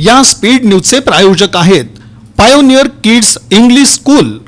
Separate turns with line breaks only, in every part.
या स्पीड न्यूजचे प्रायोजक आहेत पायोनियर किड्स इंग्लिश स्कूल.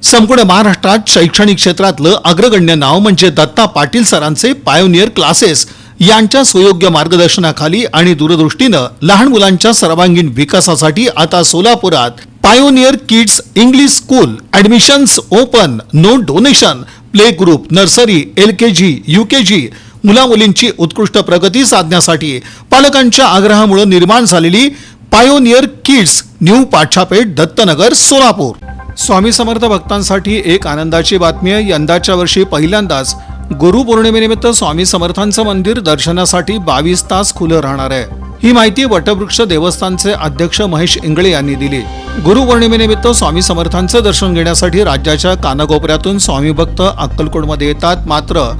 संपूर्ण महाराष्ट्रात शैक्षणिक क्षेत्रातलं अग्रगण्य नाव म्हणजे दत्ता पाटील सरांचे पायोनियर क्लासेस. यांच्या सुयोग्य मार्गदर्शनाखाली आणि दूरदृष्टीनं लहान मुलांच्या सर्वांगीण विकासासाठी आता सोलापुरात pioneer kids English school. Admissions open, no donation. Play group, nursery, LKG, UKG मुलामुलींची उत्कृष्ट प्रगती साधण्यासाठी पालकांच्या आग्रहामुळे निर्माण झालेली पायोनियर किड्स न्यू पाठशापेठ, दत्तनगर, सोलापूर. स्वामी समर्थ भक्तांसाठी एक आनंदाची बातमी आहे. यंदाच्या वर्षी पहिल्यांदाच गुरुपौर्णिमेनिमित्त स्वामी समर्थांचं मंदिर दर्शनासाठी 22 तास खुलं राहणार आहे. ही माहिती वटवृक्ष देवस्थानचे अध्यक्ष महेश इंगळे यांनी दिली. गुरुपौर्णिमेनिमित्त स्वामी समर्थांचं दर्शन घेण्यासाठी राज्याच्या कानाकोपऱ्यातून स्वामी भक्त अक्कलकोटमध्ये येतात. मात्र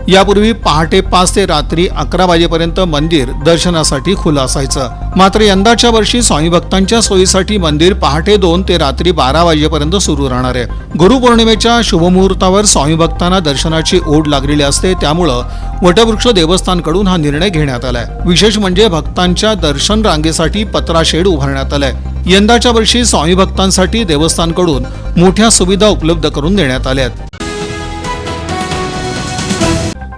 यापूर्वी पहाटे 5 ते रात्री 11 वाजेपर्यंत मंदिर दर्शनासाठी खुलं असायचं. मात्र यंदाच्या वर्षी स्वामी भक्तांच्या सोयीसाठी मंदिर पहाटे 2 ते रात्री 12 वाजेपर्यंत सुरू राहणार आहे. गुरुपौर्णिमेच्या शुभमुहूर्तावर स्वामी भक्तांना दर्शनाची ओढ लागलेली असते, त्यामुळं वटवृक्ष देवस्थानकडून हा निर्णय घेण्यात आलाय. विशेष म्हणजे भक्तांच्या दर्शन रांगेसाठी पत्रा शेड उभारण्यात आलाय. यंदाच्या वर्षी स्वामी भक्तांसाठी देवस्थानकडून मोठ्या सुविधा उपलब्ध करून देण्यात आल्या.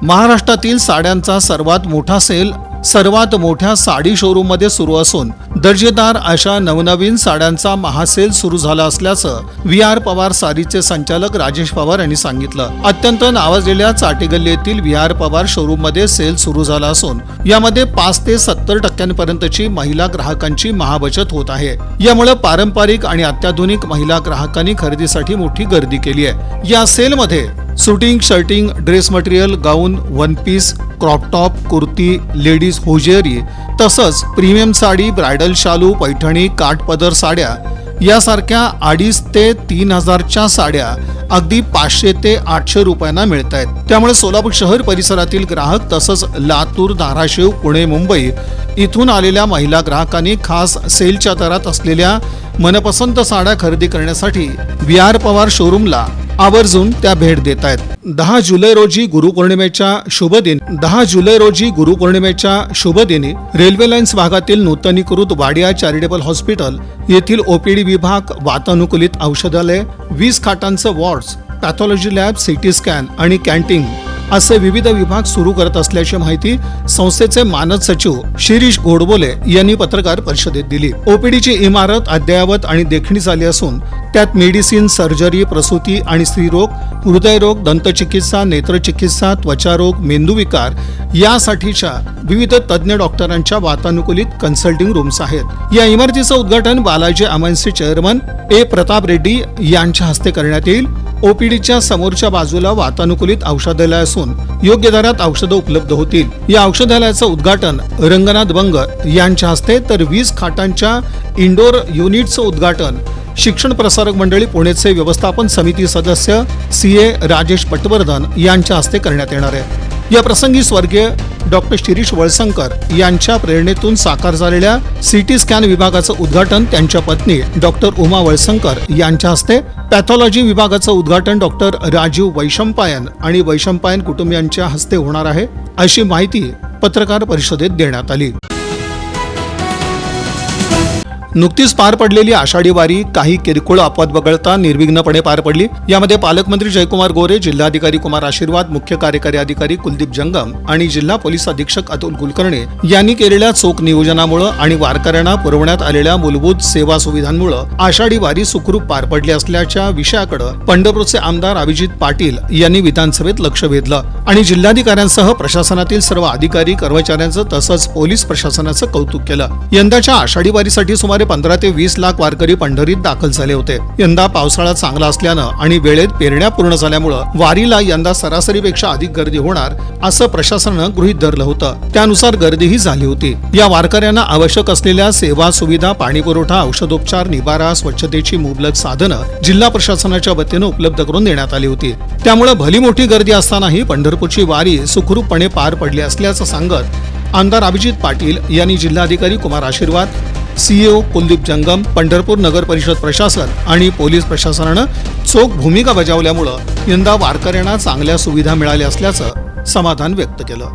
महाराष्ट्रातील साड्यांचा सर्वात मोठा सेल सर्वात मोठ्या साडी शोरूम मध्ये सुरू असून दर्जेदार अशा नवनवीन साड्यांचा महासेल सुरू झाला असल्याचं VR पवार सारीचे संचालक राजेश पवार यांनी सांगितलं. अत्यंत नावाजलेल्या चाटेगल्ली येथील VR पवार शोरूम मध्ये सेल सुरू झाला असून यामध्ये 5 ते 70% महिला ग्राहकांची महाबचत होत आहे. यामुळे पारंपरिक आणि अत्याधुनिक महिला ग्राहकांनी खरेदीसाठी मोठी गर्दी केली आहे. या सेल मध्ये suiting, shirting, dress material, gown, one piece, crop top, kurti, ladies hosiery तसंच प्रीमियम साडी, ब्रायडल शालू, पैठणी, काठपदर साड्या यासारख्या 2,500 ते 3,000च्या साड्या अगदी 500 ते 800 रुपयांना मिळत आहेत. त्यामुळे सोलापूर शहर परिसरातील ग्राहक तसंच लातूर, धाराशिव, पुणे, मुंबई इथून आलेल्या महिला ग्राहकांनी खास सेलच्या दरात असलेल्या मनपसंत साड्या खरेदी करण्यासाठी VR पवार शोरूमला आवर्जून त्या भेट देत आहेत. 10 जुलै रोजी गुरुपौर्णिमेच्या शुभदिनी रेल्वे लाईन्स भागातील नूतनीकृत वाडिया चॅरिटेबल हॉस्पिटल येथील OPD विभाग, वातानुकूलित औषधालय, 20 खाटांचं wards, pathology lab, CT scan आणि कॅन्टीन असे विविध विभाग सुरू करत असल्याची माहिती संस्थेचे मानद सचिव शिरीष घोडबोले यांनी पत्रकार परिषदेत दिली. OPDची इमारत अद्ययावत आणि देखणी झाली असून त्यात मेडिसिन, सर्जरी, प्रसूती आणि स्त्रीरोग, हृदयरोग, दंतचिकित्सा, नेत्रचिकित्सा, त्वचारोग, मेंदूविकार यासाठीच्या विविध तज्ज्ञ डॉक्टरांच्या वातानुकूलित कन्सल्टिंग रूम्स आहेत. या इमारतीचं उद्घाटन बालाजी अमायन्सचे चेअरमन A. प्रताप रेड्डी यांच्या हस्ते करण्यात येईल. OPDच्या समोरच्या बाजूला वातानुकूलित औषधालय असून योग्य दरात औषधं उपलब्ध होतील. या औषधालयाचं उद्घाटन रंगनाथ बंग यांच्या हस्ते तर 20 खाटांच्या इंडोर युनिटचं उद्घाटन शिक्षण प्रसारक मंडळी पुणेचे व्यवस्थापन समिती सदस्य CA राजेश पटवर्धन यांच्या हस्ते करण्यात येणार आहे. या प्रसंगी स्वर्गीय डॉक्टर शिरीष वळसंकर यांच्या प्रेरणेतून साकार झालेल्या CT स्कॅन विभागाचं उद्घाटन त्यांच्या पत्नी डॉक्टर उमा वळसंकर यांच्या हस्ते, पॅथॉलॉजी विभागाचं उद्घाटन डॉक्टर राजीव वैशंपायन आणि वैशंपायन कुटुंबियांच्या हस्ते होणार आहे, अशी माहिती पत्रकार परिषदेत देण्यात आली. नुकतीच पार पडलेली आषाढी वारी काही किरकोळ अपवाद वगळता निर्विघ्नपणे पार पडली. यामध्ये पालकमंत्री जयकुमार गोरे, जिल्हाधिकारी कुमार आशीर्वाद, मुख्य कार्यकारी अधिकारी कुलदीप जंगम आणि जिल्हा पोलीस अधीक्षक अतुल कुलकर्णी यांनी केलेल्या चोख नियोजनामुळे आणि वारकऱ्यांना पुरवण्यात आलेल्या मूलभूत सेवा सुविधांमुळे आषाढी वारी सुखरूप पार पडली असल्याच्या विषयाकडे पंढरपूरचे आमदार अभिजित पाटील यांनी विधानसभेत लक्ष वेधलं आणि जिल्हाधिकाऱ्यांसह प्रशासनातील सर्व अधिकारी, कर्मचाऱ्यांचं तसंच पोलीस प्रशासनाचं कौतुक केलं. यंदाच्या आषाढी वारीसाठी सुमारे 15 ते 20 लाख वारकरी पंढरीत दाखल झाले होते. यंदा पावसाळा चांगला असल्यानं आणि वेळेत पेरण्या पूर्ण झाल्यामुळे वारीला यंदा सरासरीपेक्षा अधिक गर्दी होणार असं प्रशासनानं गृहीत धरलं होतं. त्यानुसार गर्दीही झाली होती. या वारकऱ्यांना आवश्यक असलेल्या सेवा सुविधा, पाणी पुरवठा, औषधोपचार, निवारा, स्वच्छतेची मुबलक साधनं जिल्हा प्रशासनाच्या वतीनं उपलब्ध करून देण्यात आली होती. त्यामुळे भली मोठी गर्दी असतानाही पंढरपूरची वारी सुखरूपपणे पार पडली असल्याचं सांगत आमदार अभिजित पाटील यांनी जिल्हाधिकारी कुमार आशीर्वाद, CEO कुलदीप जंगम, पंढरपूर नगर परिषद प्रशासन आणि पोलीस प्रशासनानं चोख भूमिका बजावल्यामुळे यंदा वारकऱ्यांना चांगल्या सुविधा मिळाल्या असल्याचं समाधान व्यक्त केलं.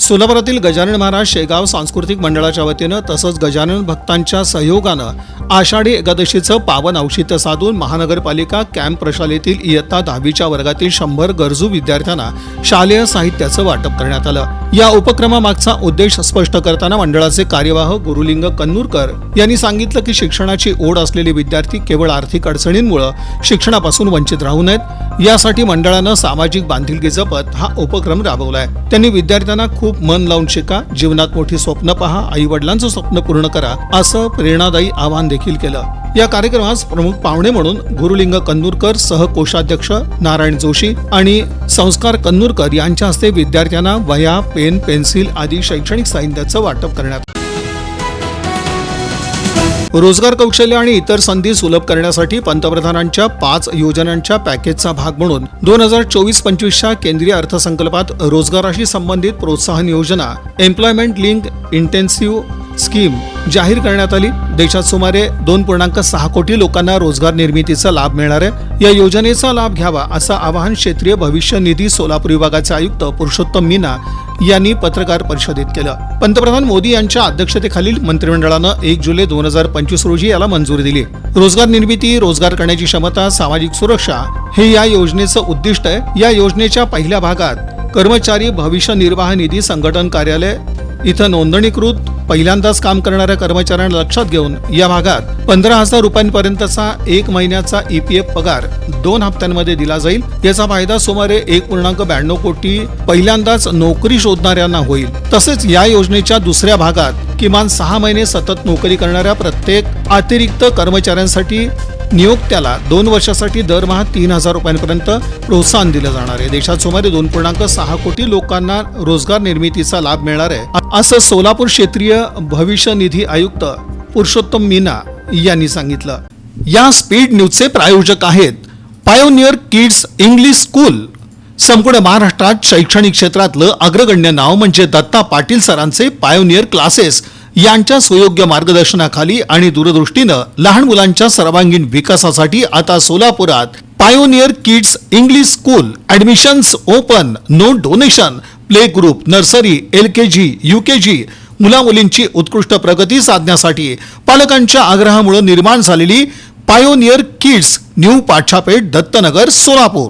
सोलापुरातील गजानन महाराज शेगाव सांस्कृतिक मंडळाच्या वतीनं तसंच गजानन भक्तांच्या सहयोगानं आषाढी एकादशीचं पावन औचित्य साधून महानगरपालिका कॅम्प प्रशालेतील इयत्ता 10वीच्या वर्गातील 100 गरजू विद्यार्थ्यांना शालेय साहित्याचं वाटप करण्यात आलं। या उपक्रमामागचा उद्देश स्पष्ट करताना मंडळाचे कार्यवाह गुरुलिंग कन्नूरकर यांनी सांगितलं की शिक्षणाची ओढ असलेले विद्यार्थी केवळ आर्थिक अडचणींमुळे शिक्षणापासून वंचित राहू नयेत, यासाठी मंडळानं सामाजिक बांधिलकी जपत हा उपक्रम राबवलाय। त्यांनी विद्यार्थ्यांना खूप मन लावून शिका, जीवनात मोठी स्वप्न पहा, आई वडिलांचं स्वप्न पूर्ण करा असं प्रेरणादायी आवाहन देखील केलं। या कार्यक्रमास प्रमुख पाहुणे म्हणून गुरुलिंग कन्नूरकर, सहकोषाध्यक्ष नारायण जोशी आणि संस्कार कन्नूरकर यांच्या हस्ते विद्यार्थ्यांना वह्या, पेन, पेन्सिल आदी शैक्षणिक साहित्याचं वाटप करण्यात आलं। रोजगार, कौशल्य आणि इतर संधी सुलभ करण्यासाठी पंतप्रधानांच्या 5 योजनांच्या पॅकेजचा भाग म्हणून 2024-25च्या केंद्रीय अर्थसंकल्पात रोजगाराशी संबंधित प्रोत्साहन योजना एम्प्लॉयमेंट लिंक इंटेन्सिव्ह स्कीम जाहीर करण्यात आली। देशात सुमारे 2.6 कोटी लोकांना रोजगार निर्मितीचा लाभ मिळणार आहे। या योजनेचा लाभ घ्यावा असं आवाहन क्षेत्रीय भविष्य निधी सोलापूर विभागाचे आयुक्त पुरुषोत्तम मीना यांनी पत्रकार परिषदेत केलं। पंतप्रधान मोदी यांच्या अध्यक्षतेखालील मंत्रिमंडळानं 1 जुलै 2025 रोजी याला मंजुरी दिली। रोजगार निर्मिती, रोजगार करण्याची क्षमता, सामाजिक सुरक्षा हे या योजनेचं उद्दिष्ट आहे। या योजनेच्या पहिल्या भागात कर्मचारी भविष्य निर्वाह निधी संघटन कार्यालय इथं नोंदणीकृत पहिल्यांदाच काम करणाऱ्या कर्मचाऱ्यांना लक्षात घेऊन या भागात 15,000 रुपयांपर्यंतचा 1 महिन्याचा EPF पगार 2 हप्त्यांमध्ये दिला जाईल। याचा फायदा सुमारे 1.92 कोटी पहिल्यांदाच नोकरी शोधणाऱ्यांना होईल। तसेच या योजनेच्या दुसऱ्या भागात किमान 6 महिने सतत नोकरी करणाऱ्या प्रत्येक अतिरिक्त कर्मचाऱ्यांसाठी नियोक्त्याला 2 वर्षासाठी दरमहा 3,000 रुपयांपर्यंत प्रोत्साहन दिलं जाणार आहे। देशात सुमारे 2.6 कोटी लोकांना रोजगार निर्मितीचा लाभ मिळणार आहे असं सोलापूर क्षेत्रीय भविष्य निधी आयुक्त पुरुषोत्तम मीना यांनी सांगितलं। या स्पीड न्यूजचे प्रायोजक आहेत पायोनियर किड्स इंग्लिश स्कूल। संपूर्ण महाराष्ट्रात शैक्षणिक क्षेत्रातलं अग्रगण्य नाव म्हणजे दत्ता पाटील सरांचे पायोनियर क्लासेस यांच्या सुयोग्य मार्गदर्शनाखाली आणि दूरदृष्टीनं लहान मुलांच्या सर्वांगीण विकासासाठी आता सोलापुरात pioneer kids English school. Admissions open, no donation, play group, nursery, LKG, UKG मुलामुलींची उत्कृष्ट प्रगती साधण्यासाठी पालकांच्या आग्रहामुळे निर्माण झालेली पायोनियर किड्स न्यू पाठशापेठ, दत्तनगर, सोलापूर।